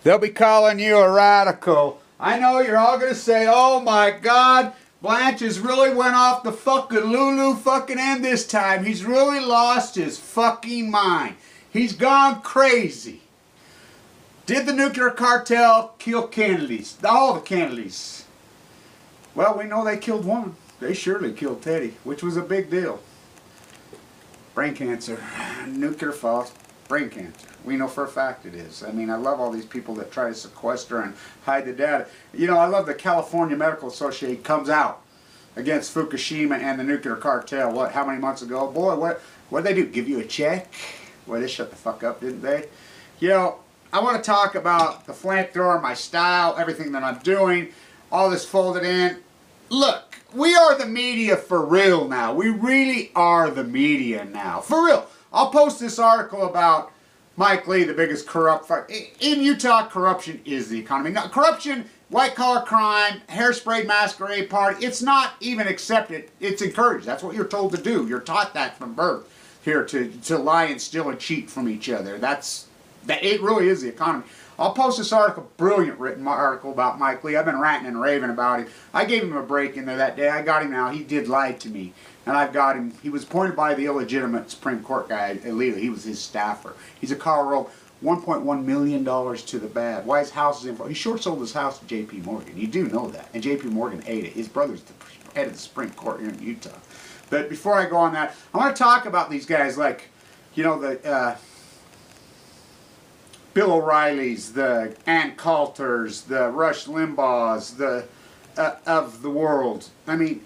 They'll be calling you a radical. I know you're all going to say, oh my God, Blanch has really went off the fucking Lulu fucking end this time. He's really lost his fucking mind. He's gone crazy. Did the nuclear cartel kill Kennedys? All the Kennedys. Well, we know they killed one. They surely killed Teddy, which was a big deal. Brain cancer. Nuclear false brain cancer. We know for a fact it is. I mean, I love all these people that try to sequester and hide the data. You know, I love the California Medical Association comes out against Fukushima and the nuclear cartel. What, how many months ago? Boy, what did they do? Give you a check? Well, they shut the fuck up, didn't they? You know, I want to talk about the flamethrower, my style, everything that I'm doing, all this folded in. Look, we are the media for real now. We really are the media now. For real. I'll post this article about Mike Lee, the biggest corrupt... In Utah, corruption is the economy. No, corruption, white-collar crime, hair-sprayed masquerade party, it's not even accepted. It's encouraged. That's what you're told to do. You're taught that from birth here, to lie and steal and cheat from each other. It really is the economy. I'll post this article, brilliant written article about Mike Lee. I've been ranting and raving about him. I gave him a break in there that day. I got him now. He did lie to me. And I've got him. He was appointed by the illegitimate Supreme Court guy, Alito. He was his staffer. He's a Colorado, $1.1 million to the bad. Why his house is in... He short sold his house to J.P. Morgan. You do know that. And J.P. Morgan ate it. His brother's the head of the Supreme Court here in Utah. But before I go on that, I want to talk about these guys like, you know, the... Bill O'Reillys, the Ann Coulters, the Rush Limbaughs, of the world. I mean,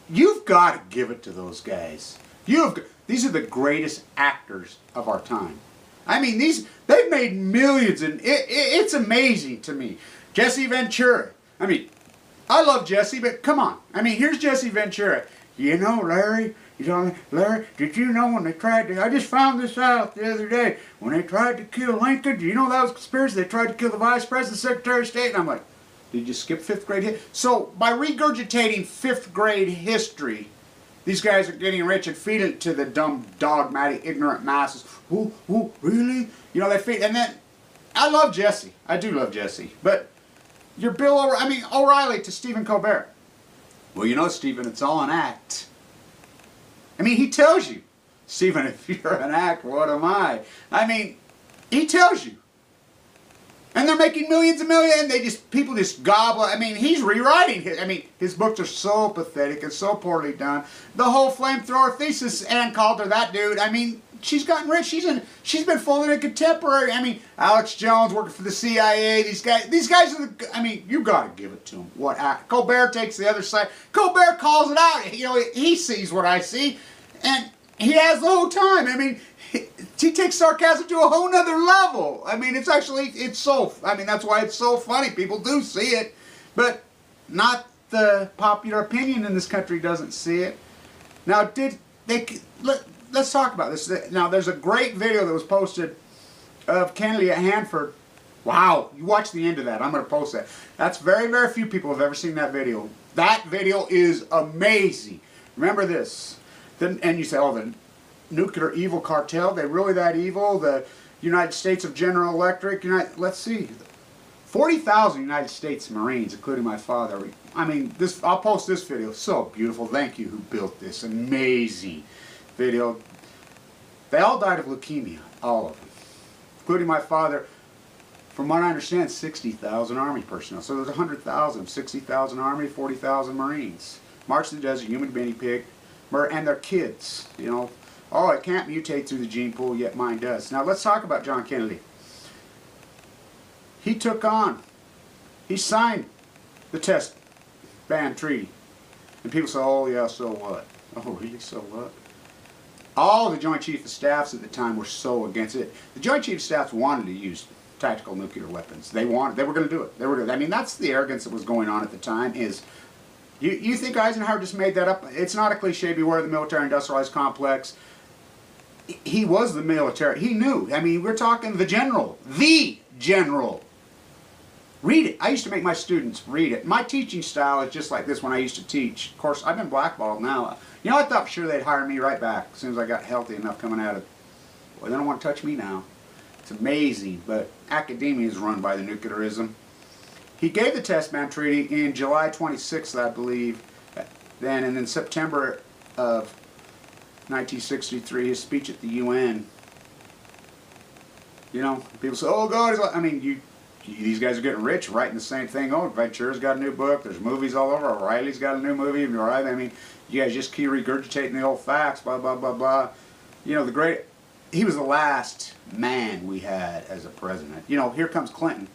you've got to give it to those guys. These are the greatest actors of our time. I mean, they've made millions, and it's amazing to me. Jesse Ventura. I mean, I love Jesse, but come on. I mean, here's Jesse Ventura. You know, Larry, Larry, did you know when they tried to, I just found this out the other day, when they tried to kill Lincoln, do you know that was a conspiracy? They tried to kill the Vice President, Secretary of State, and I'm like, did you skip 5th grade history? So, by regurgitating 5th grade history, these guys are getting rich and feeding it to the dumb, dogmatic, ignorant masses. Ooh, really? You know, they feed, and then, I love Jesse. I do love Jesse. But, you're O'Reilly to Stephen Colbert. Well, you know, Stephen, it's all an act. I mean, he tells you, Stephen, if you're an act, what am I? I mean, he tells you. And they're making millions and millions, and people just gobble. I mean, he's rewriting his books are so pathetic and so poorly done. The whole flamethrower thesis, Ann Coulter, that dude, I mean, she's gotten rich. She's been folded in contemporary. I mean, Alex Jones working for the CIA. These guys are the. I mean, you got to give it to them. What Colbert takes the other side. Colbert calls it out. You know, he sees what I see, and he has the whole time. I mean, he takes sarcasm to a whole nother level. I mean, it's so. I mean, that's why it's so funny. People do see it, but not the popular opinion in this country doesn't see it. Now, let's talk about this. Now, there's a great video that was posted of Kennedy at Hanford. Wow, you watch the end of that. I'm going to post that. That's very, very few people have ever seen that video. That video is amazing. Remember this. And you say, oh, the nuclear evil cartel, they really that evil? The United States of General Electric? Let's see. 40,000 United States Marines, including my father. I mean, I'll post this video. So beautiful. Thank you who built this. Amazing video. They all died of leukemia, all of them, including my father. From what I understand, 60,000 Army personnel. So there's 100,000, 60,000 Army, 40,000 Marines. March to the desert, human guinea pig, and their kids. You know, oh, it can't mutate through the gene pool, yet mine does. Now let's talk about John Kennedy. He signed the test ban treaty, and people say, oh yeah, so what? Oh really, so what? All the Joint Chiefs of Staffs at the time were so against it. The Joint Chiefs of Staffs wanted to use tactical nuclear weapons. They were going to do it. I mean, that's the arrogance that was going on at the time. You think Eisenhower just made that up? It's not a cliche. Beware of the military-industrialized complex. He was the military. He knew. I mean, we're talking the general. The general. Read it. I used to make my students read it. My teaching style is just like this when I used to teach. Of course, I've been blackballed now. You know, I thought for sure they'd hire me right back as soon as I got healthy enough coming out of. Well, they don't want to touch me now. It's amazing, but academia is run by the nuclearism. He gave the Test Ban Treaty in July 26th, I believe. Then, and in September of 1963, his speech at the UN. You know, people say, "Oh God," I mean, these guys are getting rich, writing the same thing. Oh, Ventura's got a new book. There's movies all over. O'Reilly's got a new movie. Right? I mean, you guys just keep regurgitating the old facts. Blah blah blah blah. You know, he was the last man we had as a president. You know, here comes Clinton,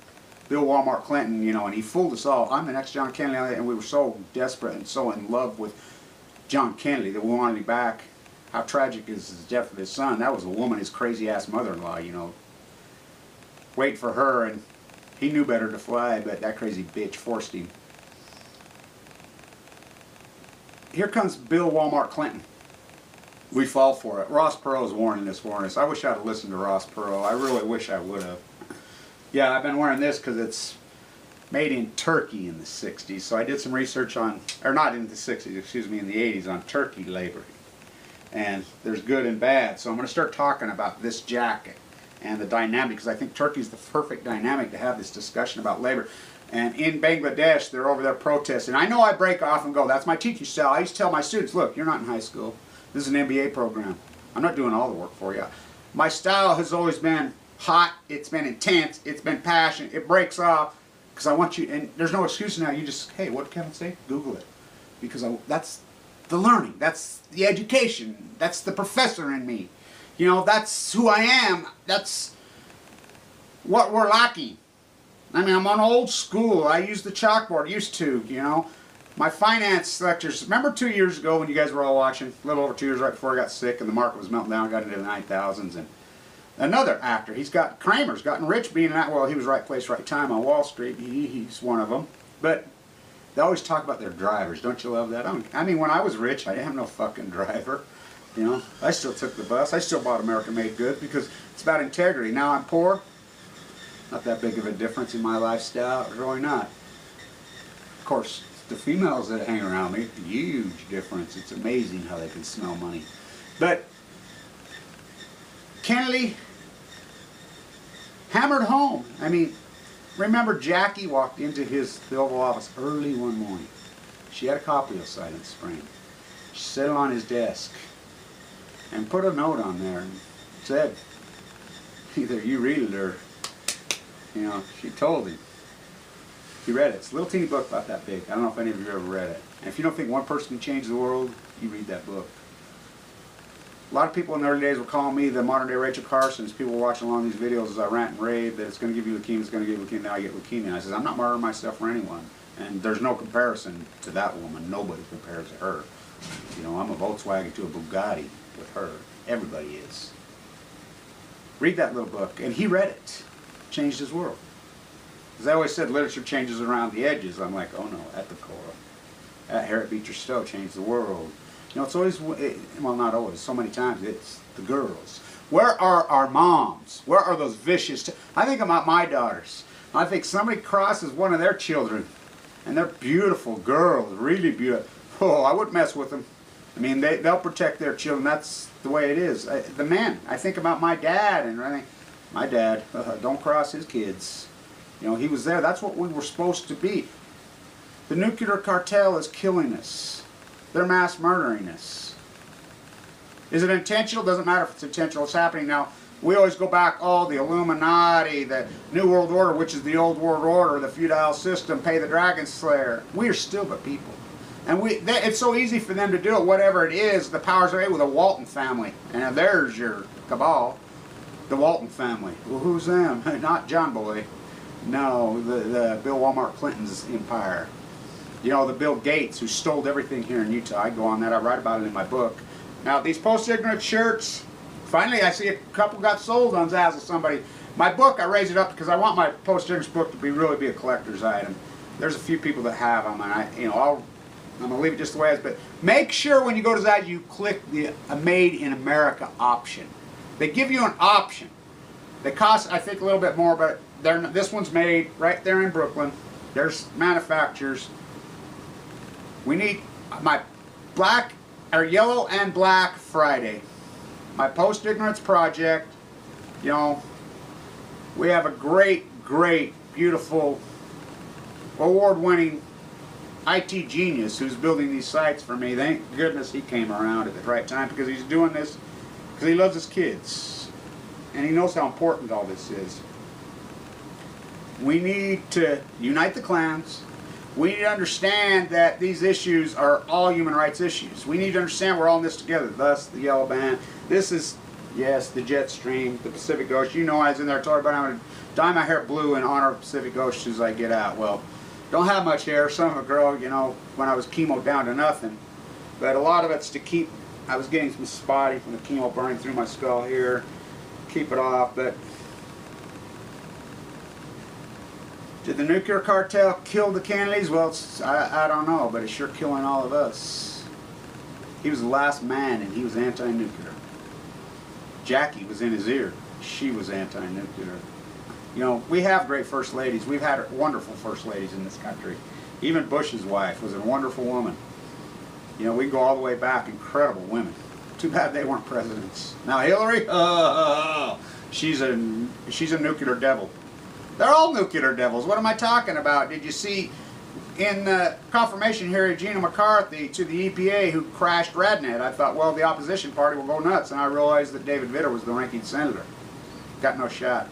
Bill Walmart Clinton. You know, and he fooled us all. I'm the next John Kennedy, and we were so desperate and so in love with John Kennedy that we wanted him back. How tragic is his death of his son? That was a woman, his crazy ass mother-in-law. You know, wait for her, and he knew better to fly, but that crazy bitch forced him. Here comes Bill Walmart Clinton. We fall for it. Ross Perot's warning us. I wish I'd have listened to Ross Perot. I really wish I would have. Yeah, I've been wearing this because it's made in Turkey in the 60s. So I did some research on, or not in the 60s, excuse me, in the 80s on turkey labor. And there's good and bad. So I'm going to start talking about this jacket and the dynamic, because I think Turkey's the perfect dynamic to have this discussion about labor. And in Bangladesh, they're over there protesting. I know I break off and go, that's my teaching style. I used to tell my students, look, you're not in high school. This is an MBA program. I'm not doing all the work for you. My style has always been hot, it's been intense, it's been passionate, it breaks off, because I want you, and there's no excuse now, you just, hey, what did Kevin say? Google it. Because that's the learning, that's the education, that's the professor in me. You know, that's who I am, that's what we're lacking. I mean, I'm on old school, I use the chalkboard, used to, you know. My finance lectures, remember 2 years ago when you guys were all watching, a little over 2 years right before I got sick and the market was melting down, got into the 9,000s, and another actor, Kramer's gotten rich being that, well, he was right place, right time on Wall Street, he's one of them, but they always talk about their drivers, don't you love that? I mean, when I was rich, I didn't have no fucking driver, you know, I still took the bus, I still bought American-made goods because it's about integrity. Now I'm poor, not that big of a difference in my lifestyle, really not. Of course, the females that hang around me, huge difference. It's amazing how they can smell money. But Kennedy hammered home. I mean, remember Jackie walked into the Oval Office early one morning. She had a copy of Silent Spring. She set it on his desk and put a note on there and said, either you read it or, you know, she told him. He read it. It's a little teeny book about that big. I don't know if any of you ever read it. And if you don't think one person can change the world, you read that book. A lot of people in the early days were calling me the modern day Rachel Carson. As people were watching along these videos as I rant and rave that it's going to give you leukemia, it's going to give you leukemia, now I get leukemia. And I says, I'm not martyring myself for anyone. And there's no comparison to that woman. Nobody compares to her. You know, I'm a Volkswagen to a Bugatti with her. Everybody is. Read that little book. And he read it. Changed his world. As I always said, literature changes around the edges. I'm like, oh no, at the core. Harriet Beecher Stowe changed the world. You know, it's always, well, not always, so many times, it's the girls. Where are our moms? Where are those vicious, I think about my daughters. I think somebody crosses one of their children, and they're beautiful girls, really beautiful. Oh, I wouldn't mess with them. I mean, they'll protect their children. That's the way it is. The men, I think about my dad, and I think, my dad, don't cross his kids. You know, he was there. That's what we were supposed to be. The nuclear cartel is killing us. They're mass murdering us. Is it intentional? Doesn't matter if it's intentional. It's happening now. We always go back, oh, the Illuminati, the New World Order, which is the old world order, the feudal system, pay the dragon slayer. We are still but people. And it's so easy for them to do it, whatever it is, the powers are with the Walton family. And there's your cabal. The Walton family. Well, who's them? Not John Boy. No, the Bill Walmart Clinton's empire. You know, the Bill Gates who stole everything here in Utah. I go on that. I write about it in my book. Now, these post-ignorant shirts, finally I see a couple got sold on Zazzle. Somebody. My book, I raise it up because I want my post-ignorance book to really be a collector's item. There's a few people that have them, and I'm going to leave it just the way it is. But make sure when you go to Zazzle, you click the Made in America option. They give you an option. They cost, I think, a little bit more, but this one's made right there in Brooklyn. There's manufacturers. We need my yellow and black Friday. My post-ignorance project, you know, We have a great, great, beautiful, award-winning IT genius who's building these sites for me. Thank goodness he came around at the right time, because he's doing this because he loves his kids. And he knows how important all this is. We need to unite the clans. We need to understand that these issues are all human rights issues. We need to understand we're all in this together. Thus, the yellow band. This is, yes, the jet stream, the Pacific Ocean. You know, I was in there talking about I'm going to dye my hair blue in honor of the Pacific Ocean as I get out. Well, don't have much hair. Some of it grow, you know, when I was chemo down to nothing. But a lot of it's to keep, I was getting some spotty from the chemo burning through my skull here. Keep it off, but did the nuclear cartel kill the Kennedys? Well, I don't know, but it's sure killing all of us. He was the last man, and he was anti-nuclear. Jackie was in his ear. She was anti-nuclear. You know, we have great first ladies. We've had wonderful first ladies in this country. Even Bush's wife was a wonderful woman. You know, we can go all the way back. Incredible women. Too bad they weren't presidents. Now Hillary, she's a nuclear devil. They're all nuclear devils. What am I talking about? Did you see in the confirmation hearing of Gina McCarthy to the EPA who crashed RadNet? I thought, well, the opposition party will go nuts, and I realized that David Vitter was the ranking senator. Got no shot.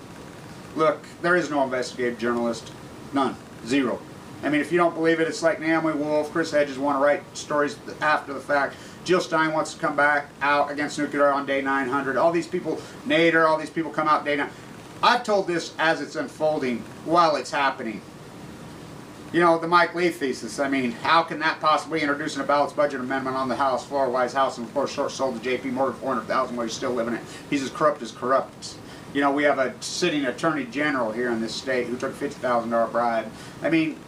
Look, there is no investigative journalist. None. Zero. I mean, if you don't believe it, it's like Naomi Wolf, Chris Hedges want to write stories after the fact. Jill Stein wants to come back out against nuclear on day 900. All these people, Nader, all these people come out day 900. I've told this as it's unfolding while it's happening. You know, the Mike Lee thesis. I mean, how can that possibly introduce a balanced budget amendment on the House floor? Why his house, and of course, short sold to J.P. Morgan $400,000 while he's still living it. He's as corrupt as corrupt. You know, we have a sitting attorney general here in this state who took a $50,000 bribe. I mean,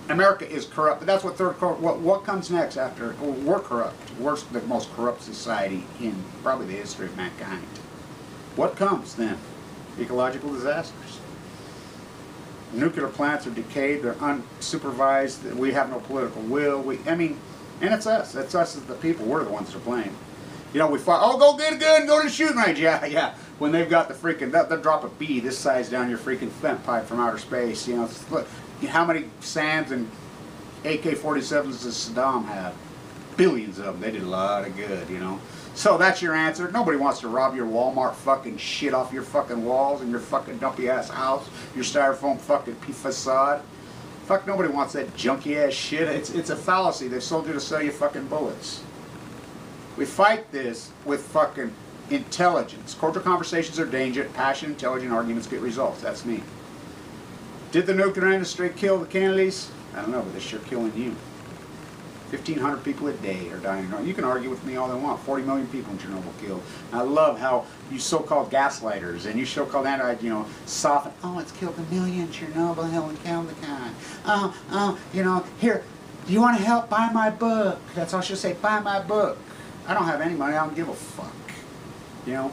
America is corrupt, but that's what what comes next after? Well, we're corrupt. We're the most corrupt society in probably the history of mankind. What comes then? Ecological disasters. Nuclear plants are decayed. They're unsupervised. We have no political will. I mean, and it's us. It's us as the people. We're the ones to blame. You know, we fight. Oh, go get a gun. Go to the shooting range. Yeah, yeah. When they've got the freaking, they'll drop a bee this size down your freaking vent pipe from outer space. You know, look. How many SAMs and AK-47s does Saddam have? Billions of them. They did a lot of good, you know. So that's your answer. Nobody wants to rob your Walmart fucking shit off your fucking walls and your fucking dumpy ass house, your styrofoam fucking facade. Fuck, nobody wants that junky ass shit. It's a fallacy. They've sold you to sell you fucking bullets. We fight this with fucking intelligence. Cordial conversations are dangerous. Passion, intelligent arguments get results. That's me. Did the nuclear industry kill the Kennedys? I don't know, but they're sure killing you. 1,500 people a day are dying. You can argue with me all they want. 40 million people in Chernobyl killed. I love how you so-called gaslighters and you so-called you know, soften. Oh, it's killed a million Chernobyl, Helen Caldecott. You know, here, do you want to help? Buy my book. That's all she'll say. Buy my book. I don't have any money. I don't give a fuck. You know,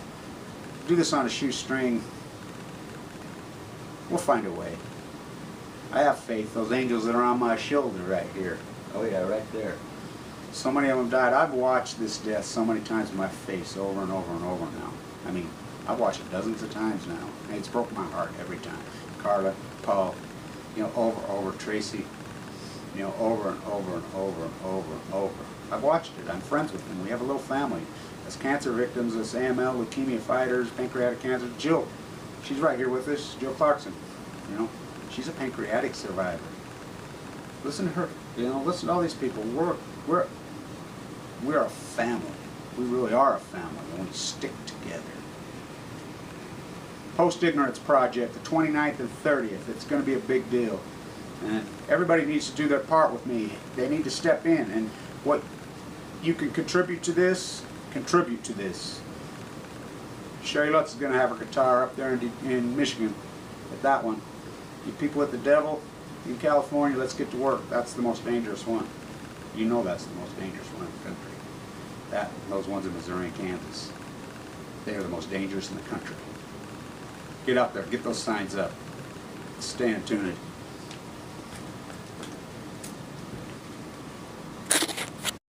do this on a shoestring. We'll find a way. I have faith. Those angels that are on my shoulder right here. Oh yeah, right there. So many of them died. I've watched this death so many times in my face over and over and over now. I mean, I've watched it dozens of times now. And it's broken my heart every time. Carla, Paul, you know, over, Tracy, you know, over and over and over and over and over. I've watched it. I'm friends with them. We have a little family. As cancer victims, as AML, leukemia fighters, pancreatic cancer. Jill, she's right here with us. Jill Clarkson, you know. She's a pancreatic survivor. Listen to her. You know, listen to all these people. We're a family. We really are a family when we stick together. Post-Ignorance Project, the 29th and 30th. It's going to be a big deal. And everybody needs to do their part with me. They need to step in. And what you can contribute to this, contribute to this. Sherry Lutz is going to have her guitar up there in Michigan at that one. You people at the devil in California, let's get to work. That's the most dangerous one. You know that's the most dangerous one in the country. Those ones in Missouri and Kansas. They are the most dangerous in the country. Get up there. Get those signs up. Stay in tune.